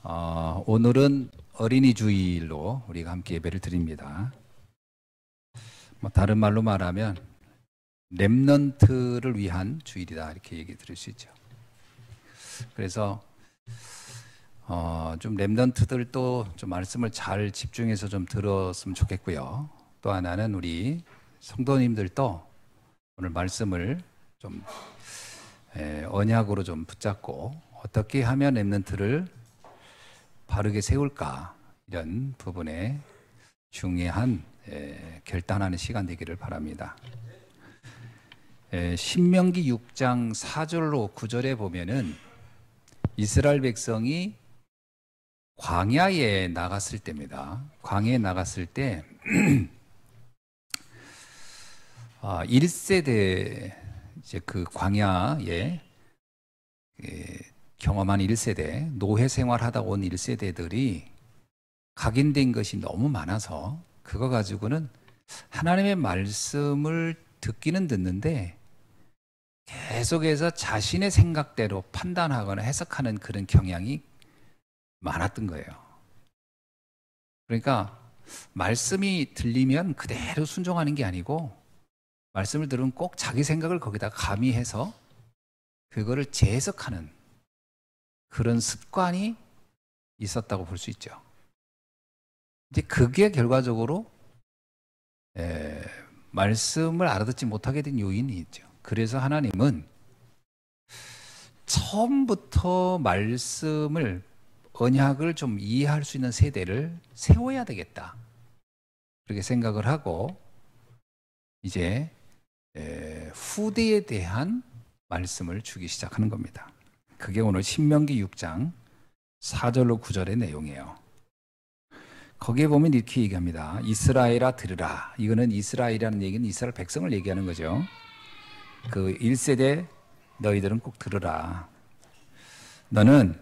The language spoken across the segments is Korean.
오늘은 어린이 주일로 우리가 함께 예배를 드립니다. 다른 말로 말하면 렘넌트를 위한 주일이다, 이렇게 얘기 드릴 수 있죠. 그래서 좀 렘넌트들도 좀 말씀을 잘 집중해서 좀 들었으면 좋겠고요. 또 하나는 우리 성도님들도 오늘 말씀을 좀 언약으로 좀 붙잡고 어떻게 하면 렘넌트를 바르게 세울까, 이런 부분에 중요한 결단하는 시간 되기를 바랍니다. 신명기 6장 4절로 9절에 보면은 이스라엘 백성이 광야에 나갔을 때입니다. 광야에 나갔을 때 1세대, 이제 그 광야에 경험한 1세대, 노예 생활하다 온 1세대들이 각인된 것이 너무 많아서 그거 가지고는 하나님의 말씀을 듣기는 듣는데 계속해서 자신의 생각대로 판단하거나 해석하는 그런 경향이 많았던 거예요. 그러니까 말씀이 들리면 그대로 순종하는 게 아니고, 말씀을 들으면 꼭 자기 생각을 거기다 가미해서 그거를 재해석하는 그런 습관이 있었다고 볼 수 있죠. 이제 그게 결과적으로 말씀을 알아듣지 못하게 된 요인이 있죠. 그래서 하나님은 처음부터 말씀을, 언약을 좀 이해할 수 있는 세대를 세워야 되겠다, 그렇게 생각을 하고 이제 후대에 대한 말씀을 주기 시작하는 겁니다. 그게 오늘 신명기 6장 4절로 9절의 내용이에요. 거기에 보면 이렇게 얘기합니다. 이스라엘아 들으라. 이거는 이스라엘이라는 얘기는 이스라엘 백성을 얘기하는 거죠. 그 1세대 너희들은 꼭 들으라. 너는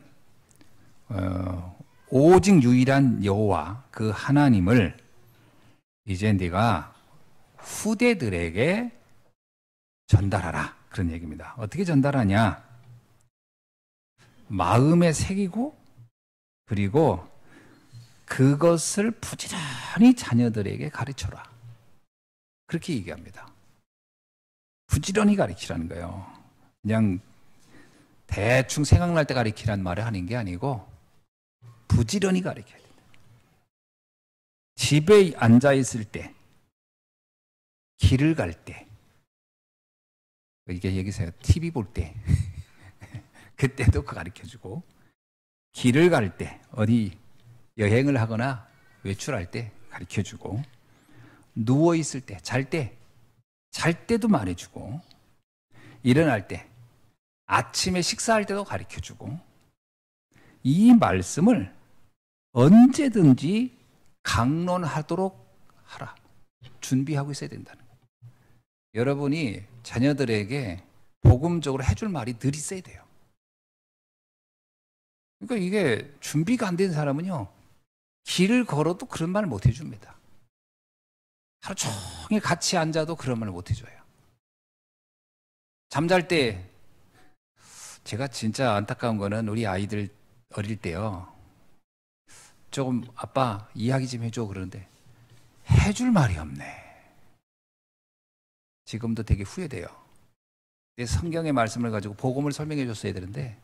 오직 유일한 여호와 그 하나님을 이제 네가 후대들에게 전달하라, 그런 얘기입니다. 어떻게 전달하냐? 마음에 새기고, 그리고 그것을 부지런히 자녀들에게 가르쳐라, 그렇게 얘기합니다. 부지런히 가르치라는 거예요. 그냥 대충 생각날 때 가르치라는 말을 하는 게 아니고 부지런히 가르쳐야 된다. 집에 앉아 있을 때, 길을 갈 때, 이게 여기서요, TV 볼 때 그때도 그거 가르쳐주고, 길을 갈 때, 어디 여행을 하거나 외출할 때 가르쳐주고, 누워있을 때, 잘 때도 말해주고, 일어날 때, 아침에 식사할 때도 가르쳐주고, 이 말씀을 언제든지 강론하도록 하라, 준비하고 있어야 된다는 거예요. 여러분이 자녀들에게 복음적으로 해줄 말이 늘 있어야 돼요. 그러니까 이게 준비가 안 된 사람은요, 길을 걸어도 그런 말을 못 해줍니다. 하루 종일 같이 앉아도 그런 말을 못 해줘요. 잠잘 때, 제가 진짜 안타까운 거는 우리 아이들 어릴 때요, 조금 아빠 이야기 좀 해줘 그러는데 해줄 말이 없네. 지금도 되게 후회돼요. 성경의 말씀을 가지고 복음을 설명해 줬어야 되는데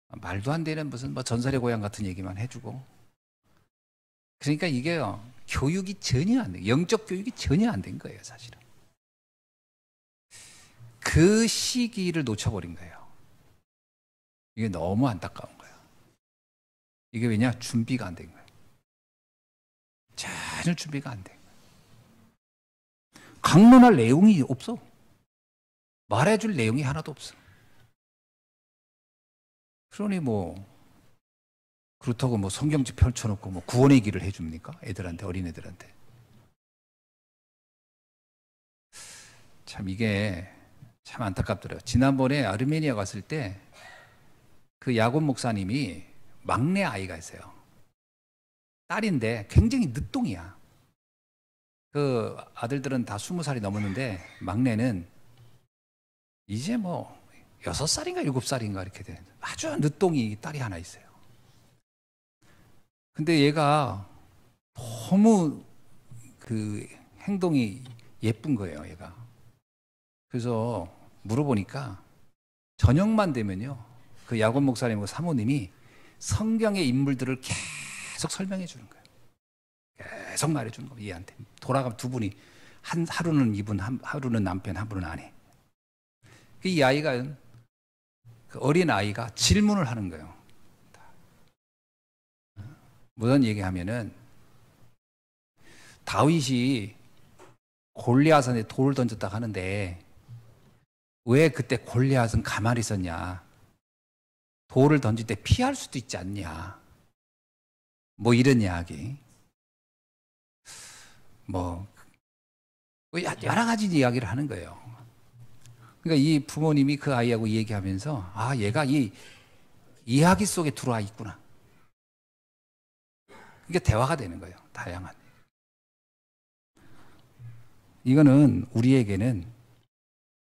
말도 안 되는 무슨 전설의 고향 같은 얘기만 해주고, 그러니까 이게요, 교육이 전혀 안 돼, 영적 교육이 전혀 안 된 거예요, 사실은. 그 시기를 놓쳐버린 거예요. 이게 너무 안타까운 거예요. 이게 왜냐? 준비가 안 된 거예요. 전혀 준비가 안 된 거예요. 강론할 내용이 없어. 말해줄 내용이 하나도 없어. 그러니 그렇다고 성경책 펼쳐놓고 구원의 길을 해줍니까? 애들한테, 어린애들한테. 참 이게 참 안타깝더라고요. 지난번에 아르메니아 갔을 때 그 야곱 목사님이 막내 아이가 있어요. 딸인데 굉장히 늦둥이야. 그 아들들은 다 20살이 넘었는데 막내는 이제 6살인가 7살인가 이렇게 된 아주 늦둥이 딸이 하나 있어요. 근데 얘가 너무 그 행동이 예쁜 거예요, 얘가. 그래서 물어보니까 저녁만 되면요, 그 야곱 목사님과 사모님이 성경의 인물들을 계속 설명해 주는 거예요. 계속 말해 주는 거예요, 얘한테. 돌아가면 두 분이 하루는 이분, 하루는 남편, 하루는 아내. 이 아이가, 그 어린 아이가 질문을 하는 거예요. 무슨 얘기하면은 다윗이 골리앗한테 돌을 던졌다 하는데 왜 그때 골리앗은 가만히 있었냐? 돌을 던질 때 피할 수도 있지 않냐? 뭐 이런 이야기. 뭐 여러 가지 이야기를 하는 거예요. 그러니까 이 부모님이 그 아이하고 얘기하면서 아, 얘가 이 이야기 속에 들어와 있구나. 이게 대화가 되는 거예요. 다양한. 이거는 우리에게는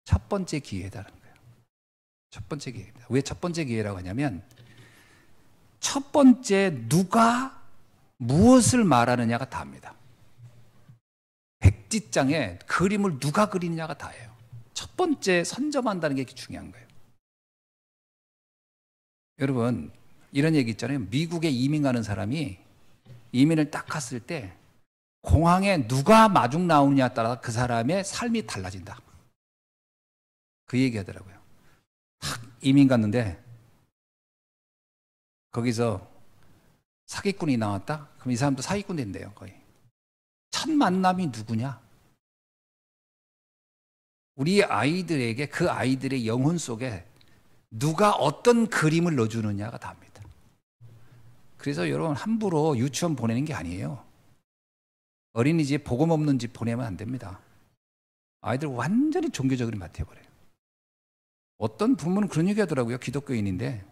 첫 번째 기회다는 거예요. 첫 번째 기회입니다. 왜 첫 번째 기회라고 하냐면 첫 번째 누가 무엇을 말하느냐가 다입니다. 백지장에 그림을 누가 그리느냐가 다예요. 첫 번째 선점한다는 게 중요한 거예요. 여러분, 이런 얘기 있잖아요. 미국에 이민 가는 사람이 이민을 딱 갔을 때 공항에 누가 마중 나오느냐에 따라 그 사람의 삶이 달라진다. 그 얘기 하더라고요. 딱 이민 갔는데 거기서 사기꾼이 나왔다? 그럼 이 사람도 사기꾼 된대요, 거의. 첫 만남이 누구냐? 우리 아이들에게 그 아이들의 영혼 속에 누가 어떤 그림을 넣어주느냐가 답니다. 그래서 여러분 함부로 유치원 보내는 게 아니에요. 어린이집 복음 없는 집 보내면 안 됩니다. 아이들 완전히 종교적인 맛 해버려요. 어떤 부모는 그런 얘기 하더라고요. 기독교인인데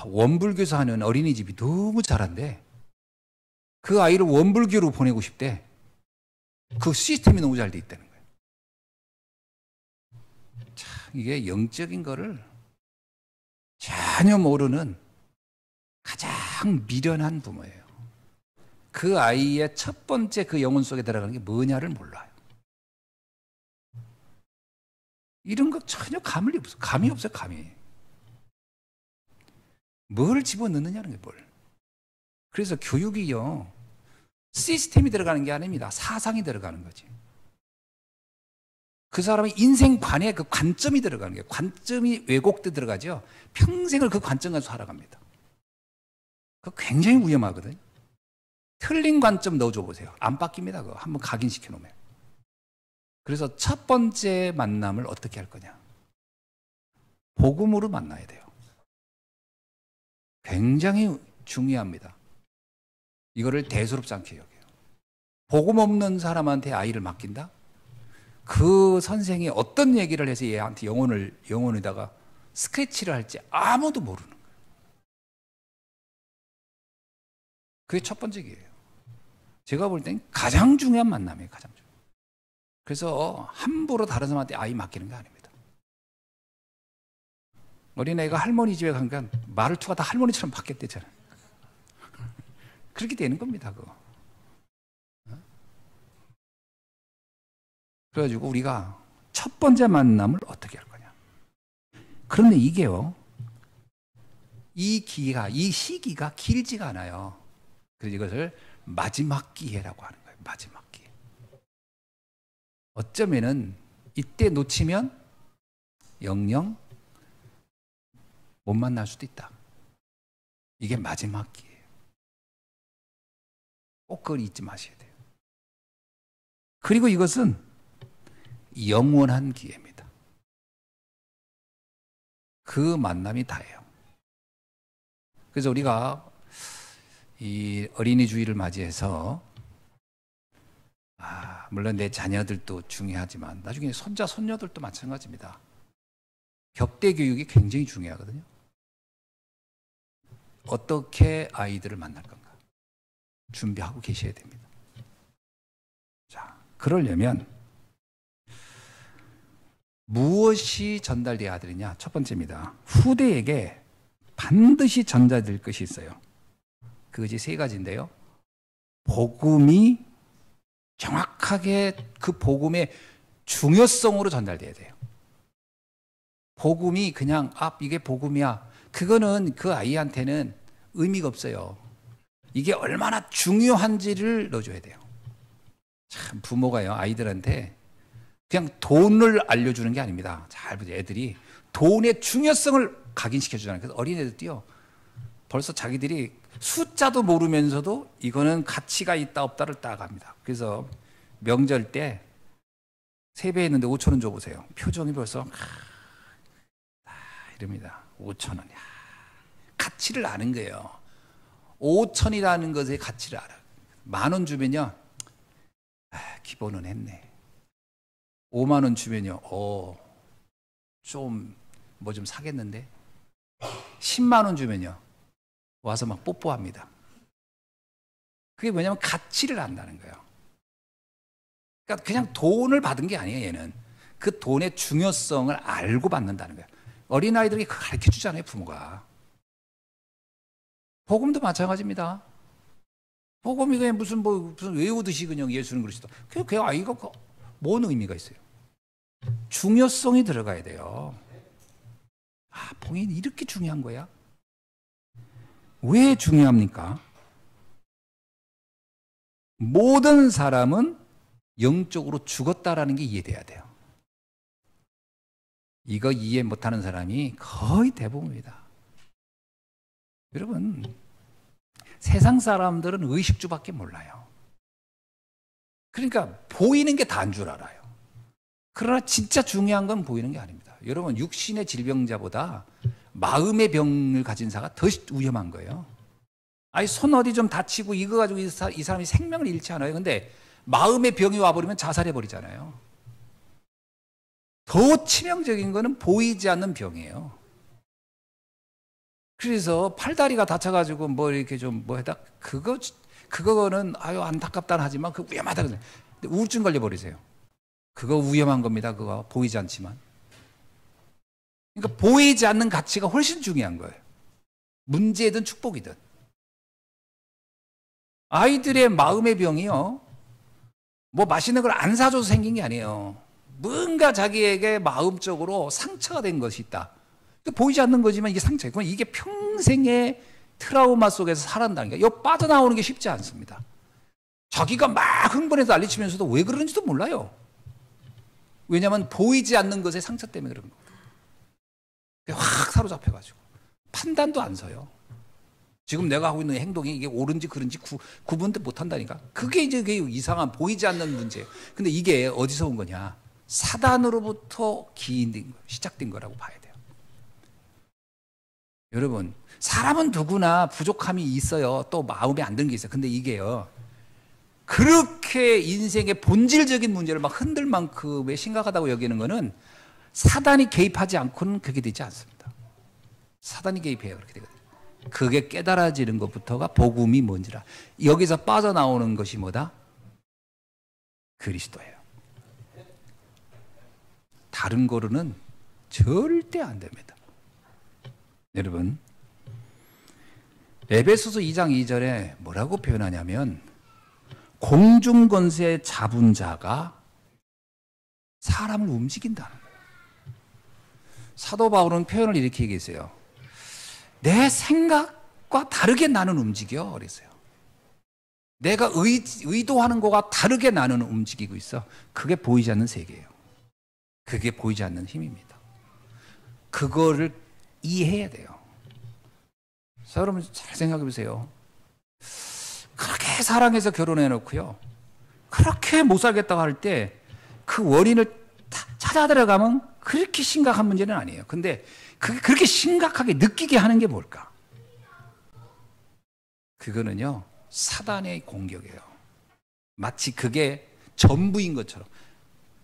원불교에서 하는 어린이집이 너무 잘한데 그 아이를 원불교로 보내고 싶대. 그 시스템이 너무 잘 돼 있다는 거예요. 참, 이게 영적인 거를 전혀 모르는 가장 미련한 부모예요. 그 아이의 첫 번째 그 영혼 속에 들어가는 게 뭐냐를 몰라요. 이런 거 전혀 감이 없어요, 감이. 뭘 집어넣느냐는 게 뭘. 그래서 교육이요, 시스템이 들어가는 게 아닙니다. 사상이 들어가는 거지. 그 사람의 인생관에 그 관점이 들어가는 거예요. 관점이 왜곡돼 들어가죠. 평생을 그 관점 가지고 살아갑니다. 그거 굉장히 위험하거든요. 틀린 관점 넣어줘 보세요. 안 바뀝니다. 그거 한번 각인시켜 놓으면. 그래서 첫 번째 만남을 어떻게 할 거냐? 복음으로 만나야 돼요. 굉장히 중요합니다. 이거를 대수롭지 않게 여겨요. 복음 없는 사람한테 아이를 맡긴다? 그 선생이 어떤 얘기를 해서 얘한테 영혼에다가 스케치를 할지 아무도 모르는 거예요. 그게 첫 번째 기회예요. 제가 볼 땐 가장 중요한 만남이에요. 가장 중요한. 그래서 함부로 다른 사람한테 아이 맡기는 게 아닙니다. 어린애가 할머니 집에 가니까 말투가 다 할머니처럼 바뀌었대잖아요. 그렇게 되는 겁니다. 그거. 그래가지고 우리가 첫 번째 만남을 어떻게 할 거냐. 그런데 이게요, 이 시기가 길지가 않아요. 그래서 이것을 마지막 기회라고 하는 거예요. 마지막 기회. 어쩌면은 이때 놓치면 영영 못 만날 수도 있다. 이게 마지막 기회예요. 꼭 그걸 잊지 마셔야 돼요. 그리고 이것은 영원한 기회입니다. 그 만남이 다예요. 그래서 우리가 이 어린이 주일을 맞이해서 물론 내 자녀들도 중요하지만 나중에 손자, 손녀들도 마찬가지입니다. 격대 교육이 굉장히 중요하거든요. 어떻게 아이들을 만날 건가 준비하고 계셔야 됩니다. 자, 그러려면 무엇이 전달돼야 되느냐? 첫 번째입니다. 후대에게 반드시 전달될 것이 있어요. 그것이 세 가지인데요. 복음이 정확하게 그 복음의 중요성으로 전달돼야 돼요. 복음이 그냥 이게 복음이야. 그거는 그 아이한테는 의미가 없어요. 이게 얼마나 중요한지를 넣어줘야 돼요. 참 부모가요 아이들한테 그냥 돈을 알려주는 게 아닙니다. 잘 보세요. 애들이 돈의 중요성을 각인시켜주잖아요. 그래서 어린애들도요 벌써 자기들이 숫자도 모르면서도 이거는 가치가 있다 없다를 딱 압니다. 그래서 명절 때 세배했는데 5천 원 줘보세요. 표정이 벌써 이럽니다. 5천 원. 가치를 아는 거예요. 5천이라는 것의 가치를 알아. 10,000원 주면요. 기본은 했네. 5만 원 주면요. 좀 뭐 좀 사겠는데. 10만 원 주면요. 와서 막 뽀뽀합니다. 그게 뭐냐면 가치를 안다는 거예요. 그러니까 그냥 돈을 받은 게 아니에요, 얘는. 그 돈의 중요성을 알고 받는다는 거예요. 어린아이들에게 그걸 가르쳐 주잖아요, 부모가. 복음도 마찬가지입니다. 복음이 그냥 무슨 외우듯이 그냥 예수는 그리스도. 그 아이가 뭔 의미가 있어요? 중요성이 들어가야 돼요. 복음이 이렇게 중요한 거야? 왜 중요합니까? 모든 사람은 영적으로 죽었다라는 게 이해돼야 돼요. 이거 이해 못하는 사람이 거의 대부분입니다. 여러분, 세상 사람들은 의식주밖에 몰라요. 그러니까 보이는 게 다인 줄 알아요. 그러나 진짜 중요한 건 보이는 게 아닙니다. 여러분, 육신의 질병자보다 마음의 병을 가진 자가 더 위험한 거예요. 손 어디 좀 다치고 이거 가지고 이 사람이 생명을 잃지 않아요. 근데 마음의 병이 와버리면 자살해버리잖아요. 더 치명적인 거는 보이지 않는 병이에요. 그래서 팔다리가 다쳐가지고 이렇게 좀 해다 그거는 안타깝다는 하지만 그 위험하다. 근데 우울증 걸려버리세요. 그거 위험한 겁니다. 그거 보이지 않지만. 그러니까 보이지 않는 가치가 훨씬 중요한 거예요. 문제든 축복이든. 아이들의 마음의 병이요. 맛있는 걸 안 사줘서 생긴 게 아니에요. 뭔가 자기에게 마음적으로 상처가 된 것이 있다. 보이지 않는 거지만 이게 상처예요. 그럼 이게 평생의 트라우마 속에서 살아난다는 게, 이거 빠져나오는 게 쉽지 않습니다. 자기가 막 흥분해서 난리치면서도 왜 그러는지도 몰라요. 왜냐하면 보이지 않는 것의 상처 때문에 그런 거거든요. 확 사로잡혀가지고 판단도 안 서요. 지금 내가 하고 있는 행동이 이게 옳은지 그른지 구분도 못한다니까. 그게 이제 이상한 보이지 않는 문제예요. 근데 이게 어디서 온 거냐? 사단으로부터 기인된 거, 시작된 거라고 봐야 돼요. 여러분, 사람은 누구나 부족함이 있어요. 또 마음에 안 드는 게 있어요. 근데 이게요, 그렇게 인생의 본질적인 문제를 막 흔들 만큼의 심각하다고 여기는 거는 사단이 개입하지 않고는 그게 되지 않습니다. 사단이 개입해야 그렇게 되거든요. 그게 깨달아지는 것부터가 복음이 뭔지라. 여기서 빠져나오는 것이 뭐다? 그리스도예요. 다른 거로는 절대 안 됩니다. 여러분, 에베소서 2장 2절에 뭐라고 표현하냐면, 공중권세 잡은 자가 사람을 움직인다는 거예요. 사도 바울은 표현을 이렇게 얘기했어요. 내 생각과 다르게 나는 움직여. 그랬어요. 내가 의도하는 거와 다르게 나는 움직이고 있어. 그게 보이지 않는 세계예요. 그게 보이지 않는 힘입니다. 그거를 이해해야 돼요. 자, 여러분 잘 생각해 보세요. 그렇게 사랑해서 결혼해 놓고요, 그렇게 못 살겠다고 할 때 그 원인을 찾아 들어가면 그렇게 심각한 문제는 아니에요. 근데 그렇게 심각하게 느끼게 하는 게 뭘까? 그거는요, 사단의 공격이에요. 마치 그게 전부인 것처럼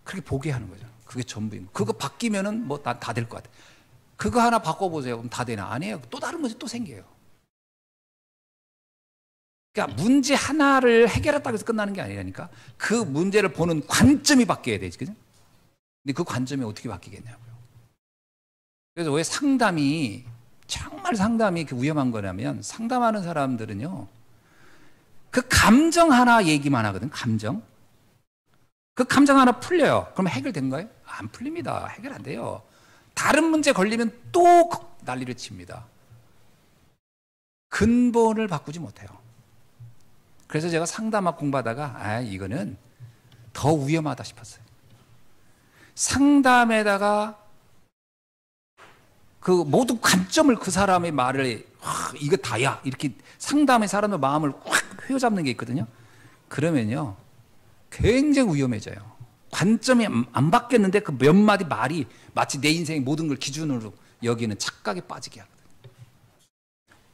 그렇게 보게 하는 거죠. 그게 전부인 거. 그거 바뀌면은 다 될 것 같아. 그거 하나 바꿔보세요. 그럼 다 되나? 아니에요. 또 다른 문제 또 생겨요. 그러니까 문제 하나를 해결했다고 해서 끝나는 게 아니라니까. 그 문제를 보는 관점이 바뀌어야 되지, 그죠? 근데 그 관점이 어떻게 바뀌겠냐고요. 그래서 왜 정말 상담이 위험한 거냐면, 상담하는 사람들은요, 그 감정 하나 얘기만 하거든. 감정. 그 감정 하나 풀려요. 그럼 해결된 거예요? 안 풀립니다. 해결 안 돼요. 다른 문제 걸리면 또 난리를 칩니다. 근본을 바꾸지 못해요. 그래서 제가 상담학 공부하다가 이거는 더 위험하다 싶었어요. 상담에다가 그 모든 관점을 그 사람의 말을 이거 다야 이렇게 상담의 사람의 마음을 확 휘어잡는 게 있거든요. 그러면요 굉장히 위험해져요. 관점이 안 바뀌었는데 그 몇 마디 말이 마치 내 인생의 모든 걸 기준으로 여기는 착각에 빠지게 하거든요.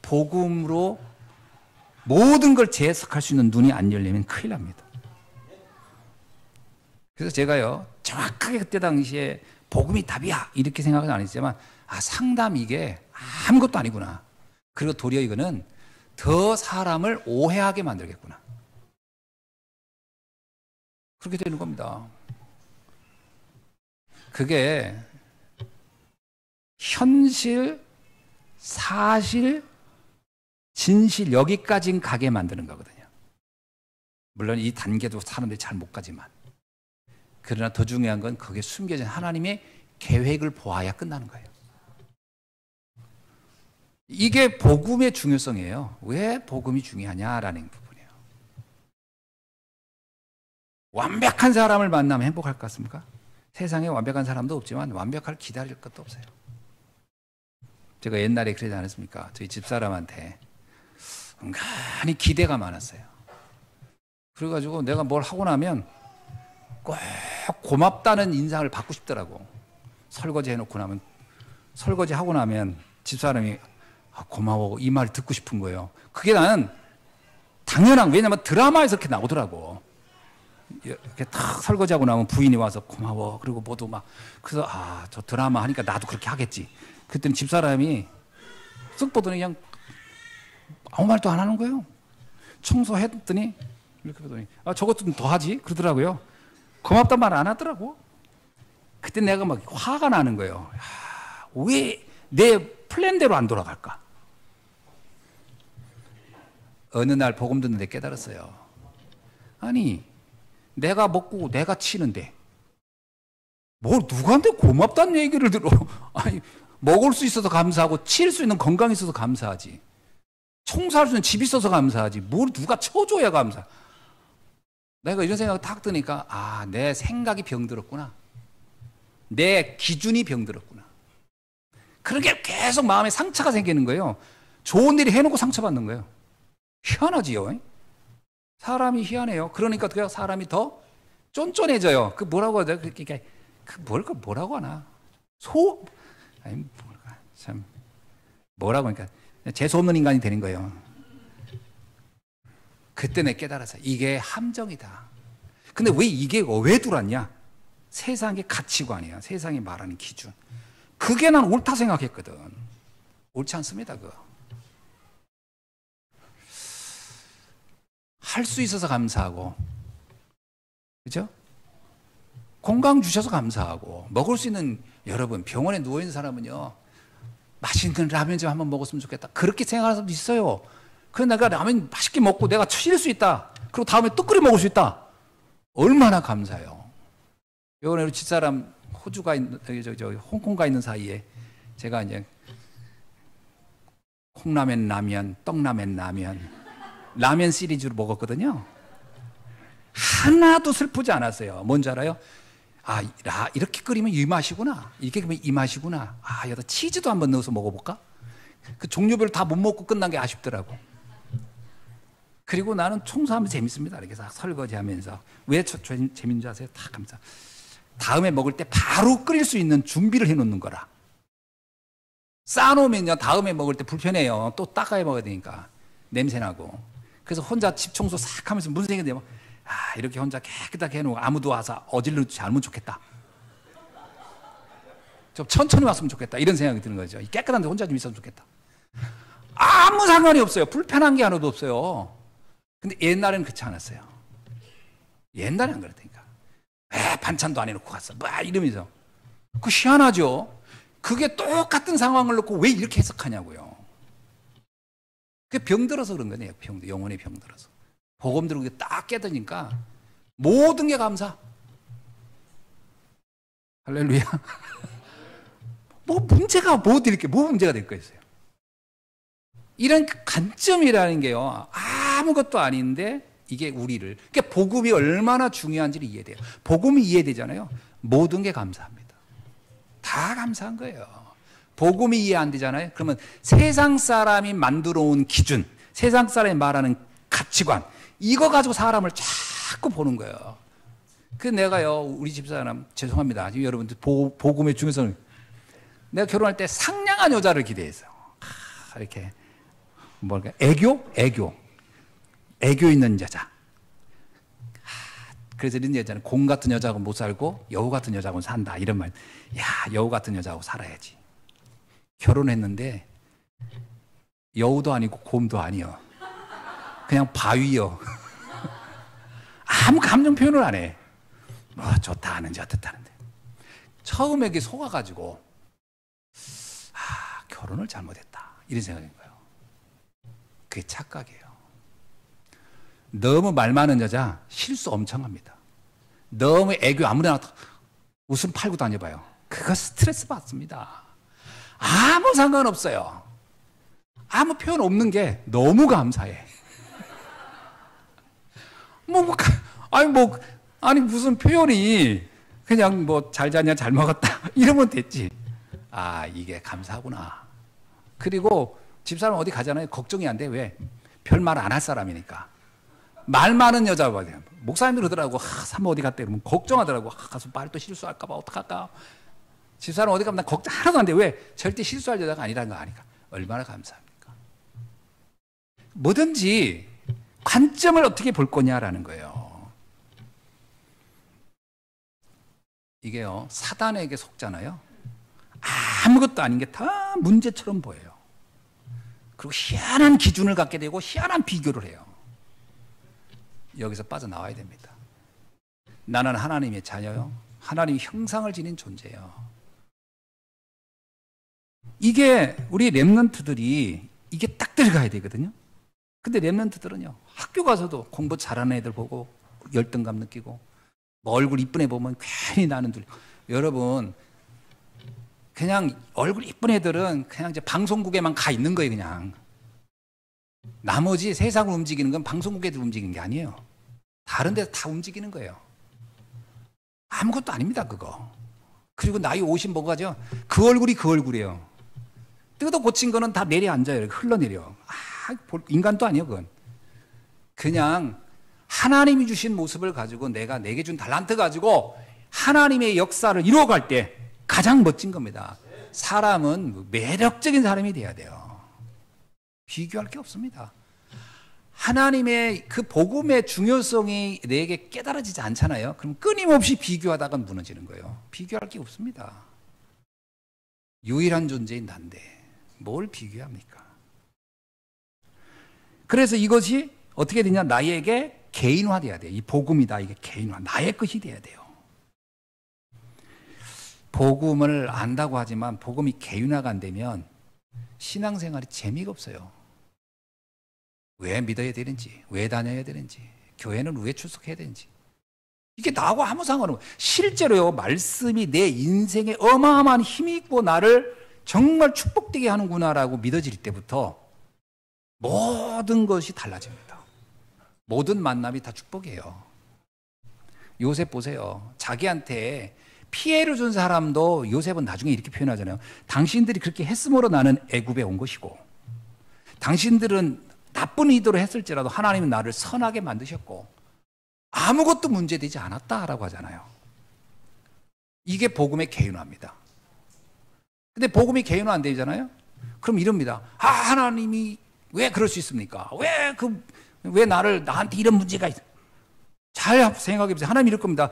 복음으로 모든 걸 재해석할 수 있는 눈이 안 열리면 큰일 납니다. 그래서 제가요 정확하게 그때 당시에 복음이 답이야 이렇게 생각은 안 했지만 상담 이게 아무것도 아니구나. 그리고 도리어 이거는 더 사람을 오해하게 만들겠구나. 그렇게 되는 겁니다. 그게 현실, 사실, 진실 여기까지 가게 만드는 거거든요. 물론 이 단계도 사람들이 잘 못 가지만 그러나 더 중요한 건 거기에 숨겨진 하나님의 계획을 보아야 끝나는 거예요. 이게 복음의 중요성이에요. 왜 복음이 중요하냐라는 부분이에요. 완벽한 사람을 만나면 행복할 것 같습니까? 세상에 완벽한 사람도 없지만 완벽할 기다릴 것도 없어요. 제가 옛날에 그러지 않았습니까? 저희 집사람한테 은근히 기대가 많았어요. 그래가지고 내가 뭘 하고 나면 꼭 고맙다는 인상을 받고 싶더라고. 설거지 해놓고 나면, 설거지 하고 나면 집사람이 고마워 이 말 듣고 싶은 거예요. 그게 나는 당연한, 왜냐면 드라마에서 이렇게 나오더라고. 이렇게 탁 설거지하고 나면 부인이 와서 고마워. 그리고 모두 막, 그래서 저 드라마 하니까 나도 그렇게 하겠지. 그랬더니 집사람이 쓱 보더니 그냥 아무 말도 안 하는 거예요. 청소했더니 이렇게 보더니 저것도 좀 더 하지 그러더라고요. 고맙단 말 안 하더라고. 그때 내가 막 화가 나는 거예요. 왜 내 플랜대로 안 돌아갈까? 어느 날 복음 듣는데 깨달았어요. 아니 내가 먹고 내가 치는데 뭘 누구한테 고맙다는 얘기를 들어. 아니 먹을 수 있어서 감사하고 칠 수 있는 건강이 있어서 감사하지. 청소할 수 있는 집이 있어서 감사하지. 뭘 누가 쳐줘야 감사. 내가 이런 생각을 탁 드니까 내 생각이 병들었구나. 내 기준이 병들었구나. 그렇게 계속 마음에 상처가 생기는 거예요. 좋은 일이 해놓고 상처받는 거예요. 희한하지요. 사람이 희한해요. 그러니까 그 사람이 더 쫀쫀해져요. 그 뭐라고 하죠? 뭐라고 하나? 아니 참 뭐라고 하니까 재수 없는 인간이 되는 거예요. 그때 내 깨달았어요. 이게 함정이다. 근데 왜 이게 왜 들어왔냐? 세상의 가치관이야. 세상이 말하는 기준. 그게 난 옳다 생각했거든. 옳지 않습니다. 그거. 할 수 있어서 감사하고, 그죠? 건강 주셔서 감사하고, 먹을 수 있는, 여러분, 병원에 누워있는 사람은요, 맛있는 라면 좀 한번 먹었으면 좋겠다. 그렇게 생각하는 사람도 있어요. 그래서 내가 라면 맛있게 먹고 내가 쉴 수 있다. 그리고 다음에 또 끓여 먹을 수 있다. 얼마나 감사해요. 요번에 우리 집사람 호주가 있는, 홍콩가 있는 사이에 제가 이제 콩라면 라면, 떡라면 라면 시리즈로 먹었거든요. 하나도 슬프지 않았어요. 뭔지 알아요? 이렇게 끓이면 이 맛이구나. 이렇게 끓이면 이 맛이구나. 여기다 치즈도 한번 넣어서 먹어볼까? 그 종류별 다 못 먹고 끝난 게 아쉽더라고. 그리고 나는 청소하면 재밌습니다. 이렇게 설거지 하면서. 왜 재밌는 줄 아세요? 다 감사. 다음에 먹을 때 바로 끓일 수 있는 준비를 해놓는 거라. 쌓아놓으면요, 다음에 먹을 때 불편해요. 또 닦아야 먹어야 되니까. 냄새나고. 그래서 혼자 집 청소 싹 하면서 무슨 생각이 들면, 이렇게 혼자 깨끗하게 해놓고 아무도 와서 어질러지 않으면 좋겠다. 좀 천천히 왔으면 좋겠다. 이런 생각이 드는 거죠. 깨끗한데 혼자 좀 있었으면 좋겠다. 아무 상관이 없어요. 불편한 게 하나도 없어요. 근데 옛날에는 그렇지 않았어요. 옛날엔 안 그랬다니까. 반찬도 안 해놓고 갔어. 이러면서. 그거 희한하죠? 그게 똑같은 상황을 놓고 왜 이렇게 해석하냐고요. 그게 병들어서 그런 거네요. 영혼의 병들어서. 복음 들고 딱 깨닫으니까 모든 게 감사. 할렐루야. 뭐 문제가 뭐 문제가 될 거였어요. 이런 관점이라는 게요, 아무것도 아닌데 이게 우리를, 그러니까 복음이 얼마나 중요한지를 이해돼요. 복음이 이해되잖아요. 모든 게 감사합니다. 다 감사한 거예요. 복음이 이해 안 되잖아요. 그러면 세상 사람이 만들어 온 기준, 세상 사람이 말하는 가치관, 이거 가지고 사람을 자꾸 보는 거예요. 그 내가요, 우리 집사람, 죄송합니다. 지금 여러분들 복음의 중요성을, 내가 결혼할 때 상냥한 여자를 기대했어요. 이렇게 뭘까? 애교 있는 여자. 그래서 이런 여자는 공 같은 여자하고 못 살고 여우 같은 여자하고 산다, 이런 말. 야, 여우 같은 여자하고 살아야지. 결혼했는데 여우도 아니고 곰도 아니요, 그냥 바위요. 아무 감정 표현을 안 해. 뭐 좋다 하는지 어떻다 하는데, 처음에 이게 속아가지고 결혼을 잘못했다, 이런 생각인 거예요. 그게 착각이에요. 너무 말 많은 여자 실수 엄청 합니다. 너무 애교 아무데나 웃음 팔고 다녀봐요. 그거 스트레스 받습니다. 아무 상관없어요. 아무 표현 없는 게 너무 감사해. 아니 무슨 표현이 그냥 뭐 잘 자냐 잘 먹었다 이러면 됐지. 이게 감사하구나. 그리고 집사람 어디 가잖아요. 걱정이 안 돼. 왜? 별 말 안 할 사람이니까. 말 많은 여자 봐. 목사님들 그러더라고. 사모 어디 갔대? 그러면 걱정하더라고. 가서 말 또 실수할까봐 어떡할까? 집사람 어디 가면 난 걱정 하나도 안 돼. 왜? 절대 실수할 여자가 아니라는 거 아니까. 얼마나 감사합니까? 뭐든지 관점을 어떻게 볼 거냐라는 거예요. 이게요, 사단에게 속잖아요. 아무것도 아닌 게 다 문제처럼 보여요. 그리고 희한한 기준을 갖게 되고 희한한 비교를 해요. 여기서 빠져나와야 됩니다. 나는 하나님의 자녀요. 하나님의 형상을 지닌 존재예요. 이게 우리 랩런트들이 이게 딱 들어가야 되거든요. 근데 랩런트들은요, 학교 가서도 공부 잘하는 애들 보고 열등감 느끼고, 뭐 얼굴 이쁜 애 보면 괜히 나는 둘. 여러분, 그냥 얼굴 이쁜 애들은 그냥 이제 방송국에만 가 있는 거예요, 그냥. 나머지 세상을 움직이는 건 방송국 애들 움직이는 게 아니에요. 다른 데서 다 움직이는 거예요. 아무것도 아닙니다, 그거. 그리고 나이 50 먹어가죠. 그 얼굴이 그 얼굴이에요. 뜯어 고친 거는 다 내려앉아요. 흘러내려. 인간도 아니에요, 그건. 그냥 하나님이 주신 모습을 가지고 내게 준 달란트 가지고 하나님의 역사를 이루어갈 때 가장 멋진 겁니다. 사람은 매력적인 사람이 돼야 돼요. 비교할 게 없습니다. 하나님의 그 복음의 중요성이 내게 깨달아지지 않잖아요. 그럼 끊임없이 비교하다가 무너지는 거예요. 비교할 게 없습니다. 유일한 존재인 난데 뭘 비교합니까? 그래서 이것이 어떻게 되냐, 나에게 개인화돼야 돼요. 이 복음이다, 이게 개인화, 나의 것이 돼야 돼요. 복음을 안다고 하지만 복음이 개인화가 안 되면 신앙생활이 재미가 없어요. 왜 믿어야 되는지, 왜 다녀야 되는지, 교회는 왜 출석해야 되는지, 이게 나하고 아무 상관없어요. 실제로요, 말씀이 내 인생에 어마어마한 힘이 있고 나를 정말 축복되게 하는구나라고 믿어질 때부터 모든 것이 달라집니다. 모든 만남이 다 축복이에요. 요셉 보세요. 자기한테 피해를 준 사람도 요셉은 나중에 이렇게 표현하잖아요. 당신들이 그렇게 했으므로 나는 애굽에 온 것이고, 당신들은 나쁜 의도로 했을지라도 하나님은 나를 선하게 만드셨고 아무것도 문제되지 않았다라고 하잖아요. 이게 복음의 개인화입니다. 근데 복음이 개인화 안 되잖아요. 그럼 이럽니다. 하나님이 왜 그럴 수 있습니까? 왜 나한테 이런 문제가 있어? 잘 생각해 보세요. 하나님 이럴 겁니다.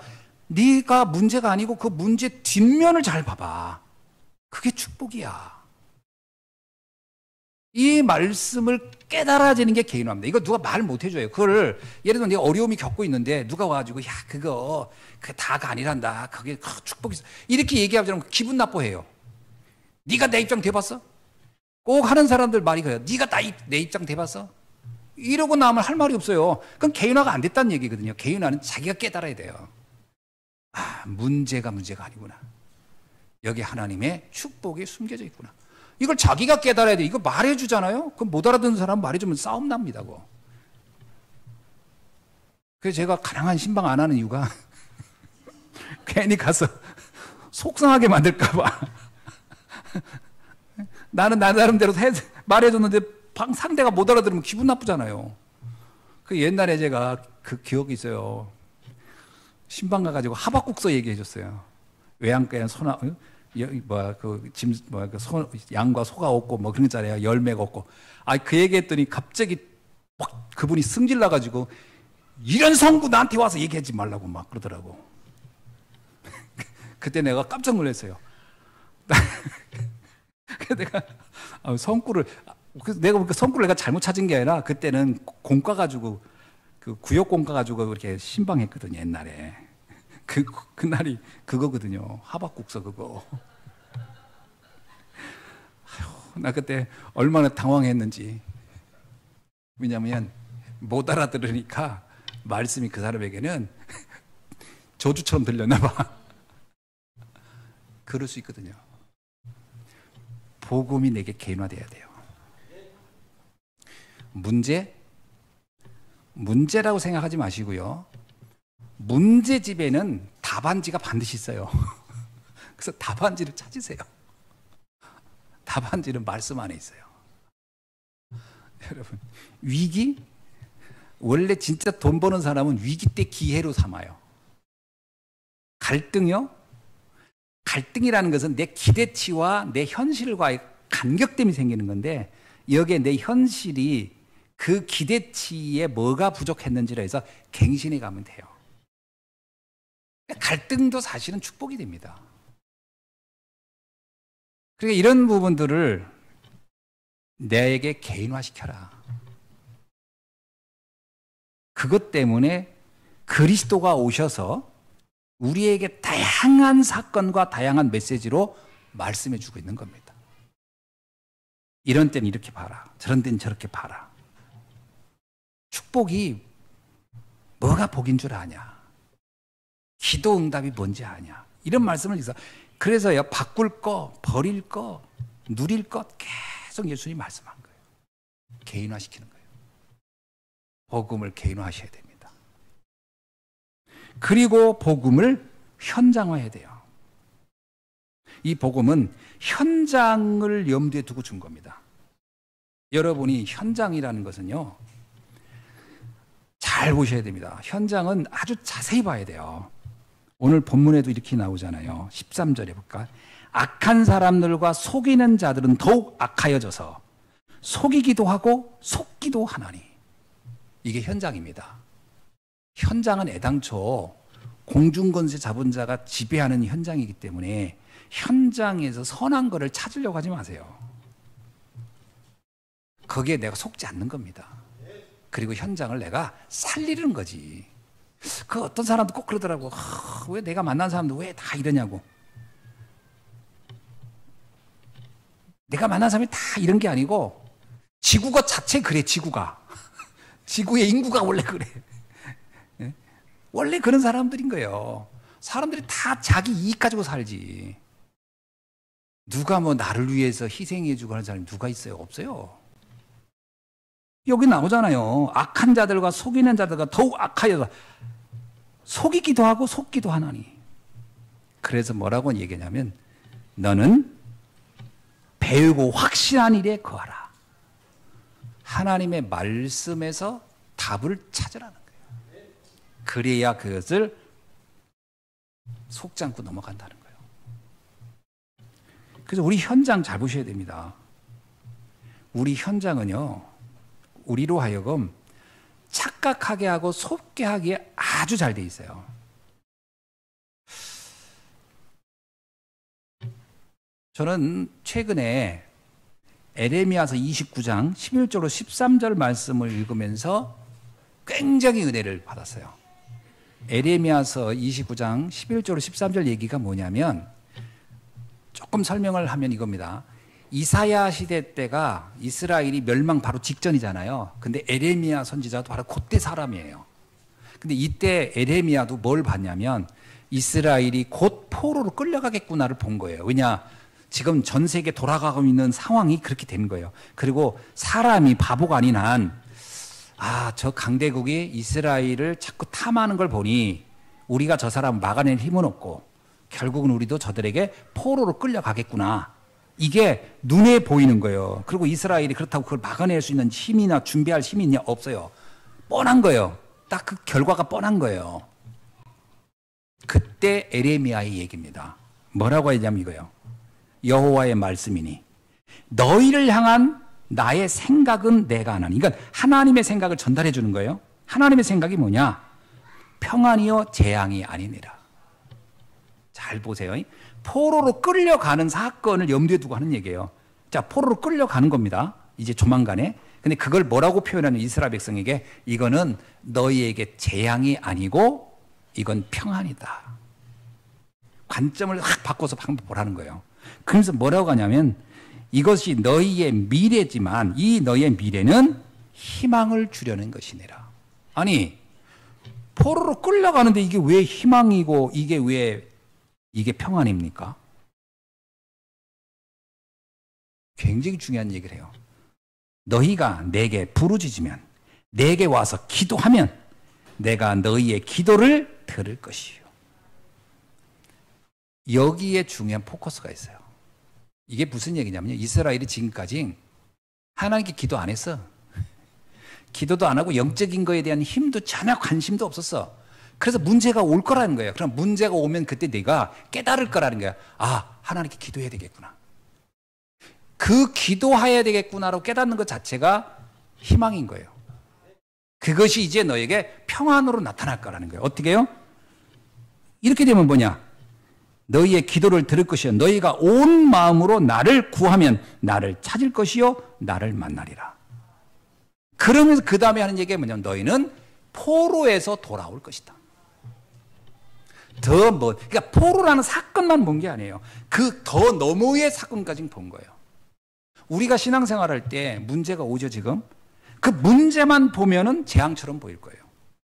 네가 문제가 아니고 그 문제 뒷면을 잘 봐봐. 그게 축복이야. 이 말씀을 깨달아지는 게 개인화입니다. 이거 누가 말 못 해줘요. 그걸 예를 들면 내가 어려움이 겪고 있는데 누가 와가지고 그거 다가 아니란다. 그게 축복이 있어. 이렇게 얘기하면 기분 나빠해요. 네가 내 입장 돼봤어? 꼭 하는 사람들 말이 그래요. 네가 내 입장 돼봤어? 이러고 나면 할 말이 없어요. 그건 개인화가 안 됐다는 얘기거든요. 개인화는 자기가 깨달아야 돼요. 아, 문제가 아니구나. 여기 하나님의 축복이 숨겨져 있구나. 이걸 자기가 깨달아야 돼. 이거 말해주잖아요. 그럼 못 알아듣는 사람 말해주면 싸움 납니다. 그래서 제가 가능한 신방 안 하는 이유가 괜히 가서 속상하게 만들까봐. 나는 나 나름대로 말해줬는데 상대가 못 알아들으면 기분 나쁘잖아요. 그 옛날에 제가 그 기억이 있어요. 신방 가가지고 하박국서 얘기해줬어요. 외양간에 양과 소가 없고 뭐 그런 거잖아요. 열매가 없고. 그 얘기했더니 갑자기 막 그분이 승질 나가지고 이런 성구 나한테 와서 얘기하지 말라고 막 그러더라고. 그때 내가 깜짝 놀랐어요. 내가 성구를 내가 보니까 성구를 내가 잘못 찾은 게 아니라 그때는 공과 가지고 그 구역 공과 가지고 이렇게 신방했거든요. 옛날에 그날이 그거거든요. 하박국서 그거. 아휴, 나 그때 얼마나 당황했는지. 왜냐하면 못 알아들으니까 말씀이 그 사람에게는 저주처럼 들렸나 봐. 그럴 수 있거든요. 복음이 내게 개인화돼야 돼요. 문제라고 생각하지 마시고요. 문제집에는 답안지가 반드시 있어요. 그래서 답안지를 찾으세요. 답안지는 말씀 안에 있어요. 여러분, 위기? 원래 진짜 돈 버는 사람은 위기 때 기회로 삼아요. 갈등이요? 갈등이라는 것은 내 기대치와 내 현실과의 간격 때문에 생기는 건데, 여기에 내 현실이 그 기대치에 뭐가 부족했는지를 해서 갱신해 가면 돼요. 갈등도 사실은 축복이 됩니다. 그러니까 이런 부분들을 내게 개인화시켜라. 그것 때문에 그리스도가 오셔서 우리에게 다양한 사건과 다양한 메시지로 말씀해 주고 있는 겁니다. 이런 때는 이렇게 봐라. 저런 때는 저렇게 봐라. 축복이 뭐가 복인 줄 아냐? 기도 응답이 뭔지 아냐? 이런 말씀을 해서 그래서요, 바꿀 거, 버릴 거, 누릴 것 계속 예수님이 말씀한 거예요. 개인화시키는 거예요. 복음을 개인화하셔야 됩니다. 그리고 복음을 현장화해야 돼요. 이 복음은 현장을 염두에 두고 준 겁니다. 여러분이 현장이라는 것은요, 잘 보셔야 됩니다. 현장은 아주 자세히 봐야 돼요. 오늘 본문에도 이렇게 나오잖아요. 13절에 볼까? 악한 사람들과 속이는 자들은 더욱 악하여져서 속이기도 하고 속기도 하나니. 이게 현장입니다. 현장은 애당초 공중권세 잡은 자가 지배하는 현장이기 때문에 현장에서 선한 거를 찾으려고 하지 마세요. 거기에 내가 속지 않는 겁니다. 그리고 현장을 내가 살리는 거지. 그 어떤 사람도 꼭 그러더라고. 왜 내가 만난 사람도 왜 다 이러냐고. 내가 만난 사람이 다 이런 게 아니고 지구가 자체 그래. 지구의 인구가 원래 그래. 원래 그런 사람들인 거예요. 사람들이 다 자기 이익 가지고 살지. 누가 뭐 나를 위해서 희생해주고 하는 사람이 누가 있어요? 없어요. 여기 나오잖아요. 악한 자들과 속이는 자들과 더욱 악하여서 속이기도 하고 속기도 하나니. 그래서 뭐라고 얘기하냐면 너는 배우고 확신한 일에 거하라. 하나님의 말씀에서 답을 찾으라는 거예요. 그래야 그것을 속지 않고 넘어간다는 거예요. 그래서 우리 현장 잘 보셔야 됩니다. 우리 현장은요, 우리로 하여금 착각하게 하고 속게 하기에 아주 잘 돼 있어요. 저는 최근에 에레미야서 29장 11절로 13절 말씀을 읽으면서 굉장히 은혜를 받았어요. 에레미야서 29장 11절로 13절 얘기가 뭐냐면, 조금 설명을 하면 이겁니다. 이사야 시대 때가 이스라엘이 멸망 바로 직전이잖아요. 근데 에레미야 선지자도 바로 그때 사람이에요. 근데 이때 에레미야도 뭘 봤냐면 이스라엘이 곧 포로로 끌려가겠구나를 본 거예요. 왜냐? 지금 전 세계 돌아가고 있는 상황이 그렇게 된 거예요. 그리고 사람이 바보가 아닌 한, 저 강대국이 이스라엘을 자꾸 탐하는 걸 보니 우리가 저 사람 막아낼 힘은 없고 결국은 우리도 저들에게 포로로 끌려가겠구나. 이게 눈에 보이는 거예요. 그리고 이스라엘이 그렇다고 그걸 막아낼 수 있는 힘이나 준비할 힘이 있냐? 없어요. 뻔한 거예요. 딱 그 결과가 뻔한 거예요. 그때 에레미야의 얘기입니다. 뭐라고 했냐면 이거예요. 여호와의 말씀이니 너희를 향한 나의 생각은 내가 안 하니. 그러니까 하나님의 생각을 전달해 주는 거예요. 하나님의 생각이 뭐냐? 평안이요 재앙이 아니니라. 잘 보세요. 포로로 끌려가는 사건을 염두에 두고 하는 얘기예요. 자, 포로로 끌려가는 겁니다. 이제 조만간에. 근데 그걸 뭐라고 표현하는 이스라엘 백성에게 이거는 너희에게 재앙이 아니고 이건 평안이다. 관점을 확 바꿔서 한번 보라는 거예요. 그래서 뭐라고 하냐면 이것이 너희의 미래지만 이 너희의 미래는 희망을 주려는 것이니라. 아니, 포로로 끌려가는데 이게 왜 희망이고 이게 평안입니까? 굉장히 중요한 얘기를 해요. 너희가 내게 부르짖으면 내게 와서 기도하면 내가 너희의 기도를 들을 것이요. 여기에 중요한 포커스가 있어요. 이게 무슨 얘기냐면요. 이스라엘이 지금까지 하나님께 기도 안 했어. 기도도 안 하고 영적인 거에 대한 힘도 전혀 관심도 없었어. 그래서 문제가 올 거라는 거예요. 그럼 문제가 오면 그때 내가 깨달을 거라는 거야. 하나님께 기도해야 되겠구나. 그 기도해야 되겠구나로 깨닫는 것 자체가 희망인 거예요. 그것이 이제 너에게 평안으로 나타날 거라는 거예요. 어떻게 해요? 이렇게 되면 뭐냐? 너희의 기도를 들을 것이요 너희가 온 마음으로 나를 구하면 나를 찾을 것이요 나를 만나리라. 그러면서 그 다음에 하는 얘기가 뭐냐면 너희는 포로에서 돌아올 것이다. 그러니까 포로라는 사건만 본 게 아니에요. 그 더 너머의 사건까지 본 거예요. 우리가 신앙생활 할 때 문제가 오죠, 지금. 그 문제만 보면은 재앙처럼 보일 거예요.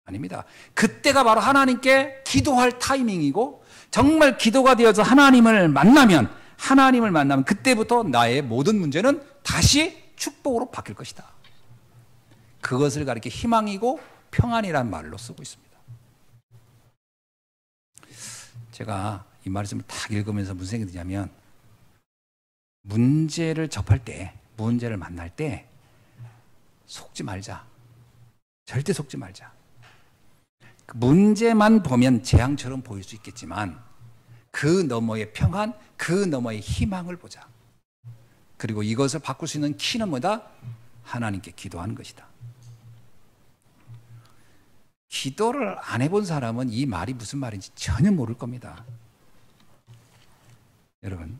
아닙니다. 그때가 바로 하나님께 기도할 타이밍이고 정말 기도가 되어서 하나님을 만나면 그때부터 나의 모든 문제는 다시 축복으로 바뀔 것이다. 그것을 가리켜 희망이고 평안이라는 말로 쓰고 있습니다. 제가 이 말씀을 딱 읽으면서 무슨 생각이 드냐면 문제를 접할 때, 문제를 만날 때 속지 말자. 절대 속지 말자. 그 문제만 보면 재앙처럼 보일 수 있겠지만 그 너머의 평안, 그 너머의 희망을 보자. 그리고 이것을 바꿀 수 있는 키는 뭐다? 하나님께 기도하는 것이다. 기도를 안 해본 사람은 이 말이 무슨 말인지 전혀 모를 겁니다. 여러분,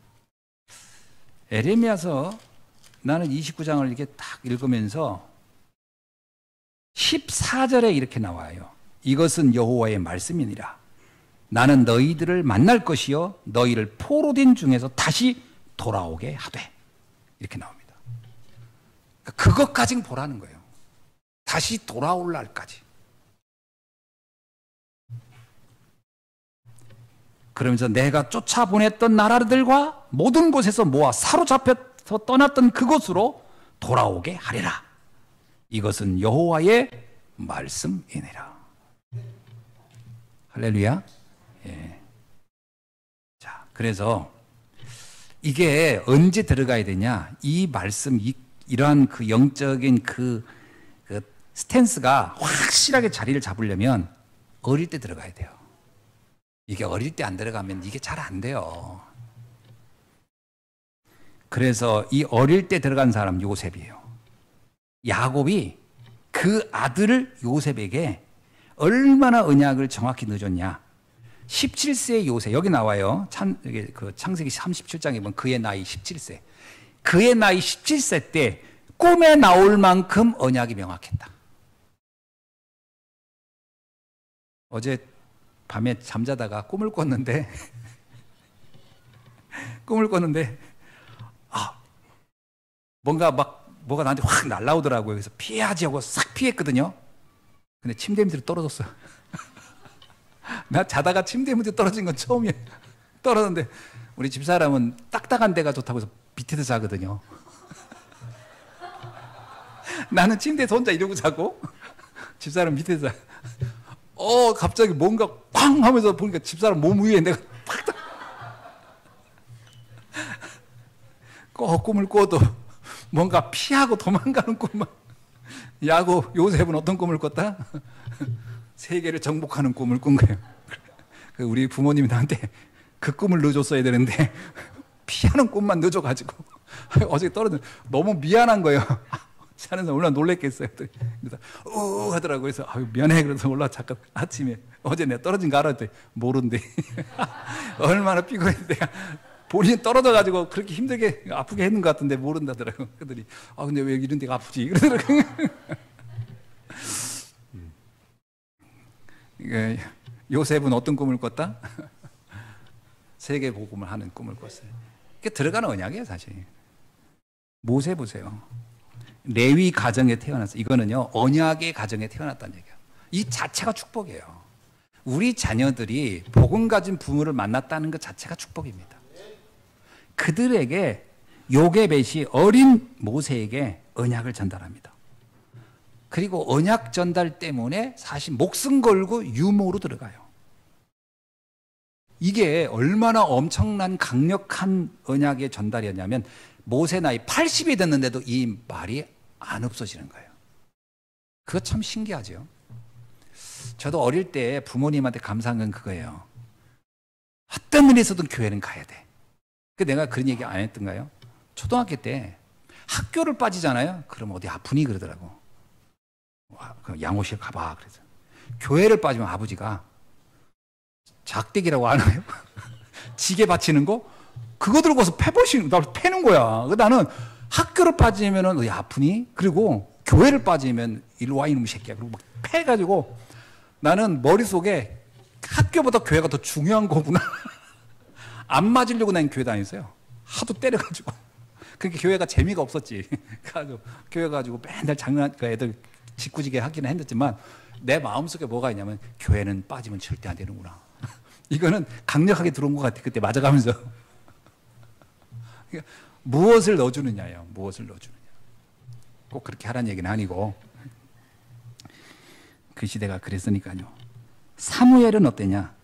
에레미야서 나는 29장을 이렇게 딱 읽으면서 14절에 이렇게 나와요. 이것은 여호와의 말씀이니라. 나는 너희들을 만날 것이요 너희를 포로된 중에서 다시 돌아오게 하되. 이렇게 나옵니다. 그것까지 보라는 거예요. 다시 돌아올 날까지. 그러면서 내가 쫓아보냈던 나라들과 모든 곳에서 모아 사로잡혀서 떠났던 그곳으로 돌아오게 하리라. 이것은 여호와의 말씀이니라. 할렐루야. 예. 자, 그래서 이게 언제 들어가야 되냐? 이 말씀, 이러한 그 영적인 그 스탠스가 확실하게 자리를 잡으려면 어릴 때 들어가야 돼요. 이게 어릴 때 안 들어가면 이게 잘 안 돼요. 그래서 이 어릴 때 들어간 사람 요셉이에요. 야곱이 그 아들 요셉에게 얼마나 언약을 정확히 넣어줬냐. 17세의 요셉, 여기 나와요. 창세기 37장에 보면 그의 나이 17세. 그의 나이 17세 때 꿈에 나올 만큼 언약이 명확했다. 어제 밤에 잠자다가 꿈을 꿨는데 뭔가 막 뭐가 나한테 확 날라오더라고요. 그래서 피해야지 하고 싹 피했거든요. 근데 침대 밑으로 떨어졌어요. 나 자다가 침대 밑에 떨어진 건 처음이에요. 떨어졌는데 우리 집사람은 딱딱한 데가 좋다고 해서 밑에서 자거든요. 나는 침대에서 혼자 이러고 자고 집사람 밑에서 자. 갑자기 뭔가 쾅 하면서 보니까 집사람 몸 위에 내가 팍 꿈을 꿔도 뭔가 피하고 도망가는 꿈만. 야고 요셉은 어떤 꿈을 꿨다? 세계를 정복하는 꿈을 꾼 거예요. 우리 부모님이 나한테 그 꿈을 넣어줬어야 되는데 피하는 꿈만 넣어줘가지고 어제 떨어져 너무 미안한 거예요. 자는 사람 얼마나 놀랬겠어요. 그래서 하더라고요. 그래서 미안해. 그래서 올라 잠깐 아침에 어제 내가 떨어진 거 알았더니 모른대. 얼마나 피곤했는데 본인이 떨어져가지고 그렇게 힘들게 아프게 했는 것 같은데 모른다더라고. 그랬더니 근데 왜 이런 데가 아프지? 그러더라고. 요셉은 어떤 꿈을 꿨다? 세계 복음을 하는 꿈을 꿨어요. 그게 들어가는 언약이에요, 사실. 모세 보세요. 레위 가정에 태어났어. 이거는요, 언약의 가정에 태어났다는 얘기예요. 이 자체가 축복이에요. 우리 자녀들이 복음 가진 부모를 만났다는 것 자체가 축복입니다. 그들에게 요게벳이 어린 모세에게 언약을 전달합니다. 그리고 언약 전달 때문에 사실 목숨 걸고 유모로 들어가요. 이게 얼마나 엄청난 강력한 언약의 전달이었냐면 모세 나이 80이 됐는데도 이 말이 안 없어지는 거예요. 그거 참 신기하죠. 저도 어릴 때 부모님한테 감사한 건 그거예요. 어떤 일이 있어도 교회는 가야 돼. 내가 그런 얘기 안 했던가요? 초등학교 때 학교를 빠지잖아요. 그럼 어디 아프니 그러더라고. 양호실 가봐. 그래서 교회를 빠지면 아버지가 작대기라고 아나요? 지게 받치는 거? 그거 들고서 나 패는 거야. 나는 학교를 빠지면은 어디 아프니? 그리고 교회를 빠지면 일로 와 이놈 새끼야. 그리고 막 패가지고 나는 머릿속에 학교보다 교회가 더 중요한 거구나. 안 맞으려고 난 교회 다녔어요. 하도 때려가지고. 그러니까 교회가 재미가 없었지. 그래가지고 교회 가지고 맨날 애들 짓궂게 하기는 했지만 내 마음속에 뭐가 있냐면 교회는 빠지면 절대 안 되는구나. 이거는 강력하게 들어온 것 같아. 그때 맞아가면서. 그러니까 무엇을 넣어주느냐예요. 무엇을 넣어주느냐. 꼭 그렇게 하라는 얘기는 아니고 그 시대가 그랬으니까요. 사무엘은 어땠냐?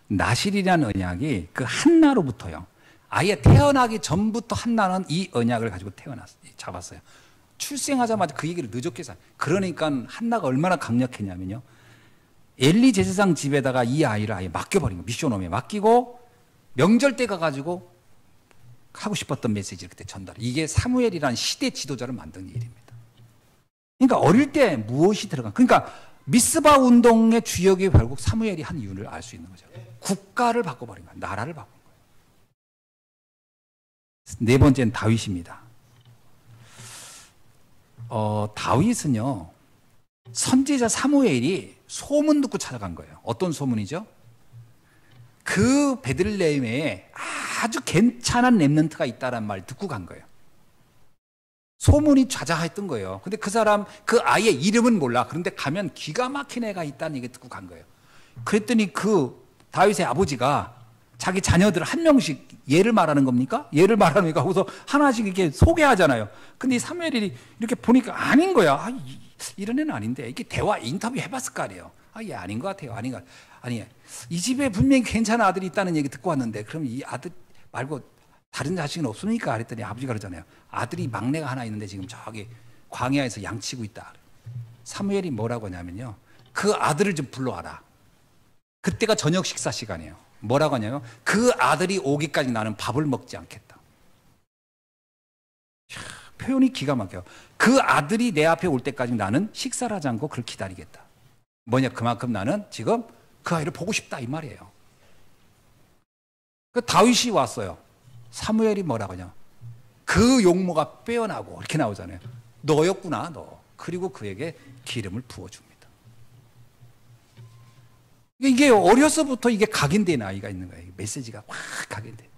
나실이라는 언약이 그 한나로부터요. 아예 태어나기 전부터 한나는 이 언약을 가지고 잡았어요. 출생하자마자 그 얘기를 늦었게 사. 그러니까 한나가 얼마나 강력했냐면요. 엘리 제사장 집에다가 이 아이를 아예 맡겨버린 거예요. 미션홈에 맡기고 명절 때 가가지고 하고 싶었던 메시지를 그때 전달해. 이게 사무엘이라는 시대 지도자를 만든 일입니다. 그러니까 어릴 때 무엇이 들어간, 그러니까 미스바 운동의 주역이 결국 사무엘이 한 이유를 알 수 있는 거죠. 국가를 바꿔버린 거예요. 나라를 바꾼 거예요. 네 번째는 다윗입니다. 다윗은요, 선지자 사무엘이 소문 듣고 찾아간 거예요. 어떤 소문이죠? 그 베들레헴에 아주 괜찮은 렘넌트가 있다는 말 듣고 간 거예요. 소문이 자자했던 거예요. 근데 그 사람, 그 아이의 이름은 몰라. 그런데 가면 기가 막힌 애가 있다는 얘기 듣고 간 거예요. 그랬더니 그 다윗의 아버지가 자기 자녀들 한 명씩 얘를 말하는 겁니까? 얘를 말하는 겁니까? 하고서 하나씩 이렇게 소개하잖아요. 근데 이 사무엘이 이렇게 보니까 아닌 거야. 이런 애는 아닌데. 이렇게 대화, 인터뷰 해봤을 거 아니에요. 얘 아닌 것 같아요. 아니, 이 집에 분명히 괜찮은 아들이 있다는 얘기 듣고 왔는데, 그럼 이 아들 말고 다른 자식은 없습니까? 그랬더니 아버지가 그러잖아요. 아들이 막내가 하나 있는데 지금 저기 광야에서 양치고 있다. 사무엘이 뭐라고 하냐면요. 그 아들을 좀 불러와라. 그때가 저녁 식사 시간이에요. 뭐라고 하냐면 그 아들이 오기까지 나는 밥을 먹지 않겠다. 표현이 기가 막혀요. 그 아들이 내 앞에 올 때까지 나는 식사를 하지 않고 그걸 기다리겠다. 뭐냐, 그만큼 나는 지금 그 아이를 보고 싶다 이 말이에요. 그 다윗이 왔어요. 사무엘이 뭐라고 하냐, 그 용모가 빼어나고 이렇게 나오잖아요. 너였구나 너. 그리고 그에게 기름을 부어줍니다. 이게 어려서부터 이게 각인된 아이가 있는 거예요. 메시지가 확 각인돼.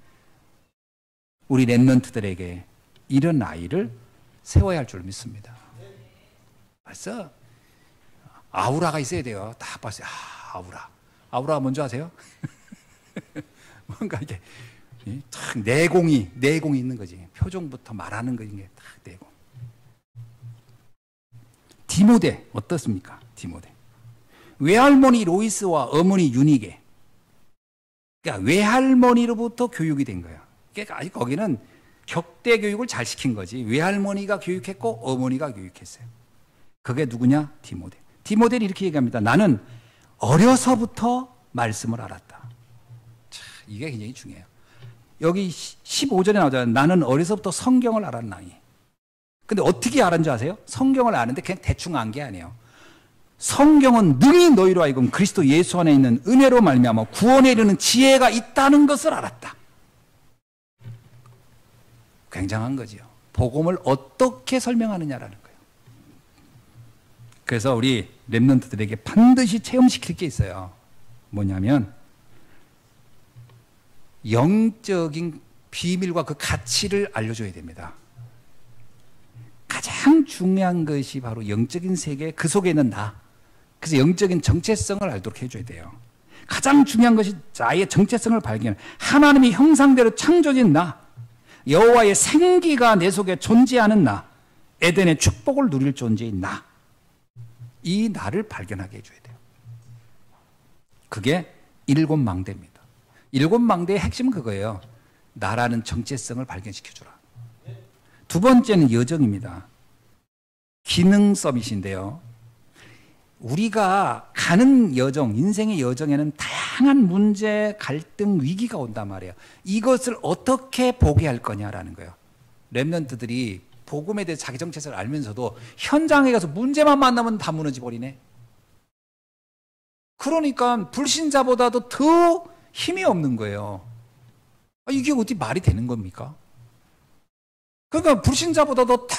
우리 렘넌트들에게 이런 아이를 세워야 할 줄 믿습니다. 벌써 아우라가 있어야 돼요. 딱 봤어요. 아우라. 아우라가 뭔지 아세요? 뭔가 이게 탁 내공이 있는 거지. 표정부터 말하는 거 이게 딱 내공. 디모데 어떻습니까? 디모데. 외할머니 로이스와 어머니 유니게. 그러니까 외할머니로부터 교육이 된 거예요. 그러니까 아직 거기는 격대 교육을 잘 시킨 거지. 외할머니가 교육했고 어머니가 교육했어요. 그게 누구냐? 디모데. 디모데는 이렇게 얘기합니다. 나는 어려서부터 말씀을 알았다. 참, 이게 굉장히 중요해요. 여기 15절에 나오잖아요. 나는 어려서부터 성경을 알았나니. 근데 어떻게 알았는지 아세요? 성경을 아는데 그냥 대충 안 게 아니에요. 성경은 능히 너희로 하여금 그리스도 예수 안에 있는 은혜로 말미암아 구원에 이르는 지혜가 있다는 것을 알았다. 굉장한 거지요. 복음을 어떻게 설명하느냐라는 거예요. 그래서 우리 렘넌트들에게 반드시 체험시킬 게 있어요. 뭐냐면 영적인 비밀과 그 가치를 알려줘야 됩니다. 가장 중요한 것이 바로 영적인 세계, 그 속에 있는 나. 그래서 영적인 정체성을 알도록 해줘야 돼요. 가장 중요한 것이 나의 정체성을 발견. 하나님의 형상대로 창조진 나. 여호와의 생기가 내 속에 존재하는 나. 에덴의 축복을 누릴 존재인 나. 이 나를 발견하게 해줘야 돼요. 그게 일곱 망대입니다. 일곱 망대의 핵심은 그거예요. 나라는 정체성을 발견시켜주라. 두 번째는 여정입니다. 기능 서밋인데요. 우리가 가는 여정, 인생의 여정에는 다양한 문제, 갈등, 위기가 온단 말이에요. 이것을 어떻게 보게 할 거냐라는 거예요. 렘넌트들이 복음에 대해 자기 정체성을 알면서도 현장에 가서 문제만 만나면 다 무너져 버리네. 그러니까 불신자보다도 더 힘이 없는 거예요. 이게 어떻게 말이 되는 겁니까? 그러니까 불신자보다도 더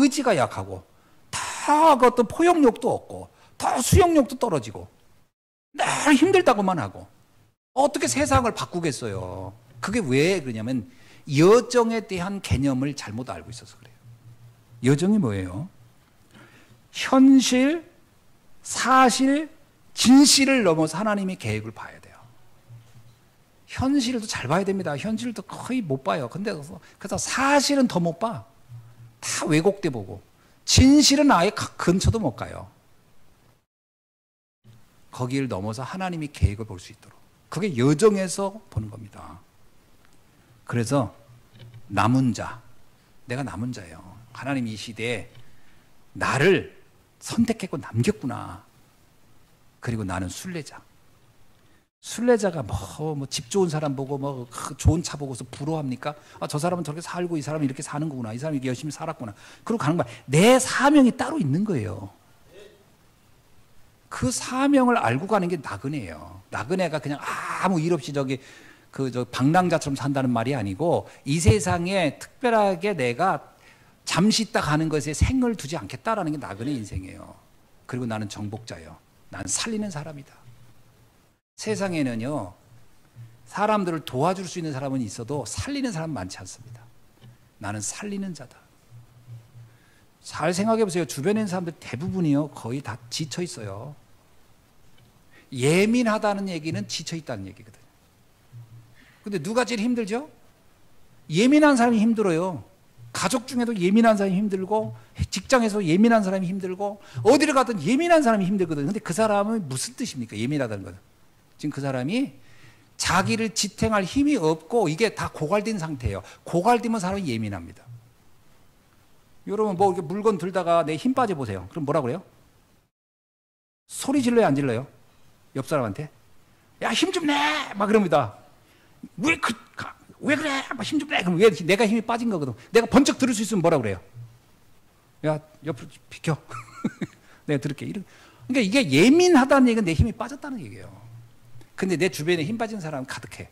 의지가 약하고 더 어떤 포용력도 없고 더 수용력도 떨어지고 늘 힘들다고만 하고 어떻게 세상을 바꾸겠어요? 그게 왜 그러냐면 여정에 대한 개념을 잘못 알고 있어서 그래요. 여정이 뭐예요? 현실, 사실, 진실을 넘어서 하나님의 계획을 봐야 돼요. 현실도 잘 봐야 됩니다. 현실도 거의 못 봐요. 그래서 사실은 더 못 봐. 다 왜곡돼 보고. 진실은 아예 근처도 못 가요. 거기를 넘어서 하나님의 계획을 볼 수 있도록. 그게 여정에서 보는 겁니다. 그래서 남은 자, 내가 남은 자예요. 하나님이 이 시대에 나를 선택했고 남겼구나. 그리고 나는 순례자. 순례자가 집 좋은 사람 보고 좋은 차 보고서 부러워합니까? 저 사람은 저렇게 살고 이 사람은 이렇게 사는 거구나. 이 사람이 이렇게 열심히 살았구나. 그러고 가는 거야. 내 사명이 따로 있는 거예요. 그 사명을 알고 가는 게 나그네예요. 나그네가 그냥 아무 일 없이 방랑자처럼 산다는 말이 아니고 이 세상에 특별하게 내가 잠시 있다 가는 것에 생을 두지 않겠다라는 게 나그네 인생이에요. 그리고 나는 정복자예요. 나는 살리는 사람이다. 세상에는요, 사람들을 도와줄 수 있는 사람은 있어도 살리는 사람은 많지 않습니다. 나는 살리는 자다. 잘 생각해 보세요. 주변에 있는 사람들 대부분이요, 거의 다 지쳐 있어요. 예민하다는 얘기는 지쳐 있다는 얘기거든요. 근데 누가 제일 힘들죠? 예민한 사람이 힘들어요. 가족 중에도 예민한 사람이 힘들고, 직장에서 예민한 사람이 힘들고, 어디를 가든 예민한 사람이 힘들거든요. 근데 그 사람은 무슨 뜻입니까? 예민하다는 것은. 지금 그 사람이 자기를 지탱할 힘이 없고 이게 다 고갈된 상태예요. 고갈되면 사람이 예민합니다. 여러분 이렇게 물건 들다가 내 힘 빠져 보세요. 그럼 뭐라 그래요? 소리 질러요, 안 질러요? 옆 사람한테 야, 힘 좀 내! 막 그럽니다. 왜 그래? 힘 좀 내! 그럼 왜 내가 힘이 빠진 거거든. 내가 번쩍 들을 수 있으면 뭐라 그래요? 야, 옆으로 비켜. 내가 들을게. 그러니까 이게 예민하다는 얘기는 내 힘이 빠졌다는 얘기예요. 근데 내 주변에 힘 빠진 사람은 가득해.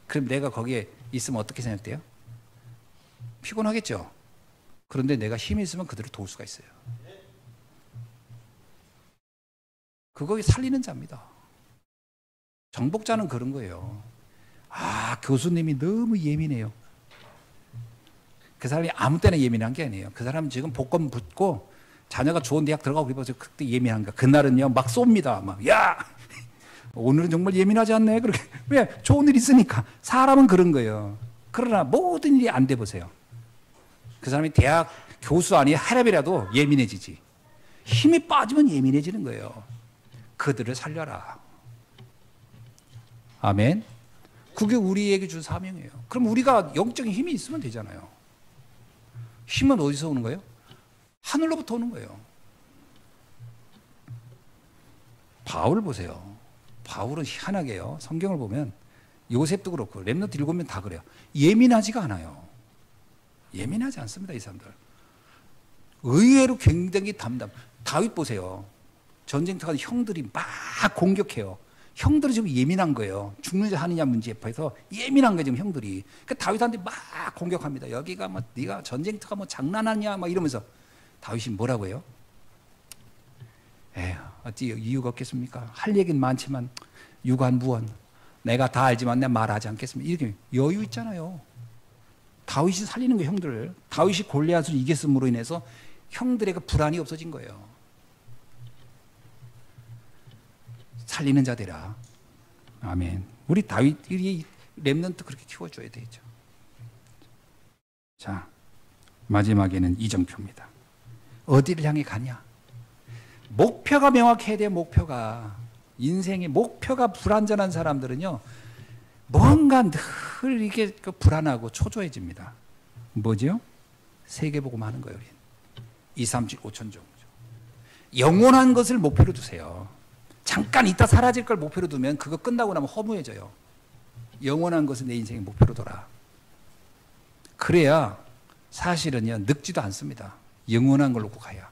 그럼 내가 거기에 있으면 어떻게 생각돼요? 피곤하겠죠? 그런데 내가 힘이 있으면 그들을 도울 수가 있어요. 그거 살리는 자입니다. 정복자는 그런 거예요. 교수님이 너무 예민해요. 그 사람이 아무 때나 예민한 게 아니에요. 그 사람은 지금 복권 붙고 자녀가 좋은 대학 들어가고 그래서 그때 예민한 거야. 그날은요 막 쏩니다. 막 야 오늘은 정말 예민하지 않네. 그렇게 왜 좋은 일 있으니까. 사람은 그런 거예요. 그러나 모든 일이 안 돼 보세요. 그 사람이 대학 교수 아니 하랍이라도 예민해지지. 힘이 빠지면 예민해지는 거예요. 그들을 살려라. 아멘. 그게 우리에게 준 사명이에요. 그럼 우리가 영적인 힘이 있으면 되잖아요. 힘은 어디서 오는 거예요? 하늘로부터 오는 거예요. 바울 보세요. 바울은 희한하게요. 성경을 보면 요셉도 그렇고 렘넌트 7명 다 그래요. 예민하지가 않아요. 예민하지 않습니다. 이 사람들. 의외로 굉장히 담담. 다윗 보세요. 전쟁터가 형들이 막 공격해요. 형들이 지금 예민한 거예요. 죽느냐 하느냐 문제에서 예민한 거예요. 지금 형들이. 그러니까 다윗한테 막 공격합니다. 여기가 뭐 네가 전쟁터가 뭐 장난하냐 막 이러면서 다윗이 뭐라고 해요? 에휴, 어찌 이유가 없겠습니까? 할 얘기는 많지만 유관무원. 내가 다 알지만 내가 말하지 않겠습니다. 이렇게 여유 있잖아요. 다윗이 살리는 거예요, 형들을. 다윗이 골리앗을 이겼음으로 인해서 형들에게 불안이 없어진 거예요. 살리는 자 되라. 아멘. 우리 다윗이 렘넌트 그렇게 키워줘야 되죠. 자, 마지막에는 이정표입니다. 어디를 향해 가냐? 목표가 명확해야 돼요. 목표가. 인생의 목표가 불안전한 사람들은요, 뭔가 늘 이게 불안하고 초조해집니다. 뭐죠? 세계복음 하는 거예요. 우린. 2, 3, 7, 5천 종죠. 영원한 것을 목표로 두세요. 잠깐 있다 사라질 걸 목표로 두면 그거 끝나고 나면 허무해져요. 영원한 것을 내 인생의 목표로 둬라. 그래야 사실은요, 늙지도 않습니다. 영원한 걸 놓고 가야.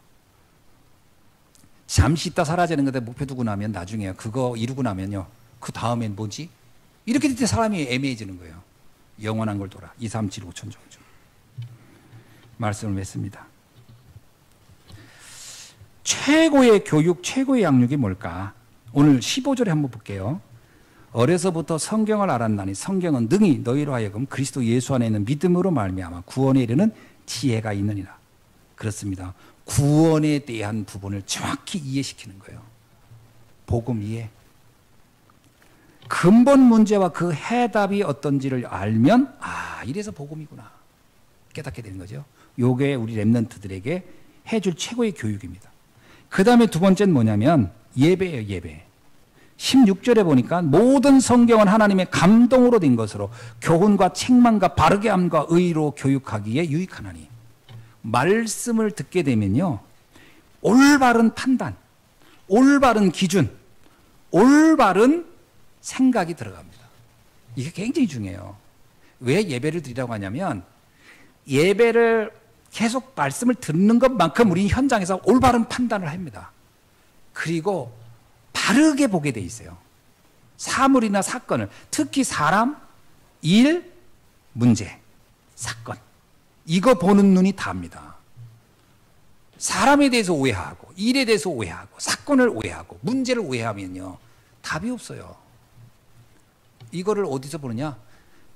잠시 있다 사라지는 건데 목표 두고 나면 나중에 그거 이루고 나면요, 그 다음엔 뭐지? 이렇게 될 때 사람이 애매해지는 거예요. 영원한 걸 돌아. 2, 3, 7, 5천 정도. 말씀을 맺습니다. 최고의 교육, 최고의 양육이 뭘까? 오늘 15절에 한번 볼게요. 어려서부터 성경을 알았나니 성경은 능히 너희로 하여금 그리스도 예수 안에 있는 믿음으로 말미암아 구원에 이르는 지혜가 있느니라. 그렇습니다. 구원에 대한 부분을 정확히 이해시키는 거예요. 복음 이해. 근본 문제와 그 해답이 어떤지를 알면 이래서 복음이구나 깨닫게 되는 거죠. 요게 우리 렘넌트들에게 해줄 최고의 교육입니다. 그 다음에 두 번째는 뭐냐면 예배예요. 예배. 16절에 보니까 모든 성경은 하나님의 감동으로 된 것으로 교훈과 책망과 바르게 함과 의로 교육하기에 유익하나니. 말씀을 듣게 되면요, 올바른 판단, 올바른 기준, 올바른 생각이 들어갑니다. 이게 굉장히 중요해요. 왜 예배를 드리라고 하냐면 예배를 계속 말씀을 듣는 것만큼 우리는 현장에서 올바른 판단을 합니다. 그리고 바르게 보게 돼 있어요. 사물이나 사건을, 특히 사람, 일, 문제, 사건, 이거 보는 눈이 답니다. 사람에 대해서 오해하고 일에 대해서 오해하고 사건을 오해하고 문제를 오해하면요, 답이 없어요. 이거를 어디서 보느냐?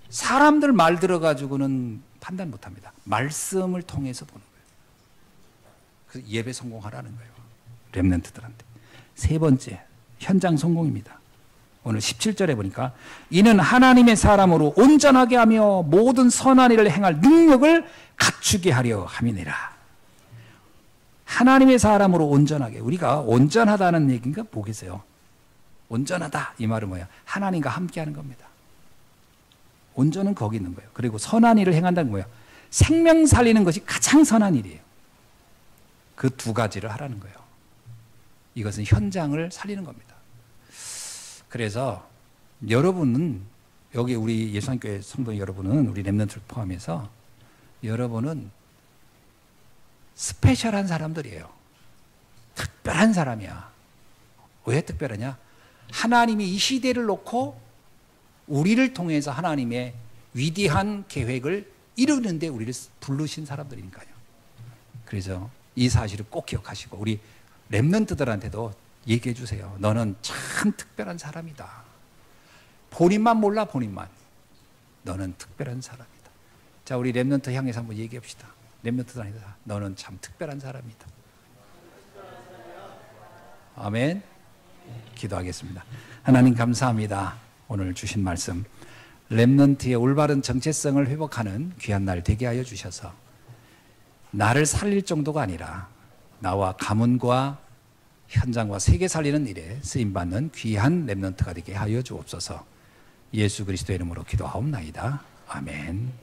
사람들 말 들어가지고는 판단 못합니다. 말씀을 통해서 보는 거예요. 그래서 예배 성공하라는 거예요. 렘넌트들한테. 세 번째, 현장 성공입니다. 오늘 17절에 보니까 이는 하나님의 사람으로 온전하게 하며 모든 선한 일을 행할 능력을 갖추게 하려 함이니라. 하나님의 사람으로 온전하게. 우리가 온전하다는 얘기인가 뭐겠어요? 온전하다 이 말은 뭐야? 하나님과 함께하는 겁니다. 온전은 거기 있는 거예요. 그리고 선한 일을 행한다는 거예요. 생명 살리는 것이 가장 선한 일이에요. 그 두 가지를 하라는 거예요. 이것은 현장을 살리는 겁니다. 그래서 여러분은, 여기 우리 예수님교회 성도 여러분은, 우리 렘넌트를 포함해서 여러분은 스페셜한 사람들이에요. 특별한 사람이야. 왜 특별하냐? 하나님이 이 시대를 놓고 우리를 통해서 하나님의 위대한 계획을 이루는데 우리를 부르신 사람들이니까요. 그래서 이 사실을 꼭 기억하시고 우리 렘넌트들한테도 얘기해 주세요. 너는 참 특별한 사람이다. 본인만 몰라, 본인만. 너는 특별한 사람이다. 자, 우리 렘넌트 향해서 한번 얘기합시다. 렘넌트도 아니다. 너는 참 특별한 사람이다. 아멘. 기도하겠습니다. 하나님 감사합니다. 오늘 주신 말씀 렘넌트의 올바른 정체성을 회복하는 귀한 날 되게 하여 주셔서 나를 살릴 정도가 아니라 나와 가문과 현장과 세계 살리는 일에 쓰임받는 귀한 렘넌트가 되게 하여 주옵소서. 예수 그리스도의 이름으로 기도하옵나이다. 아멘.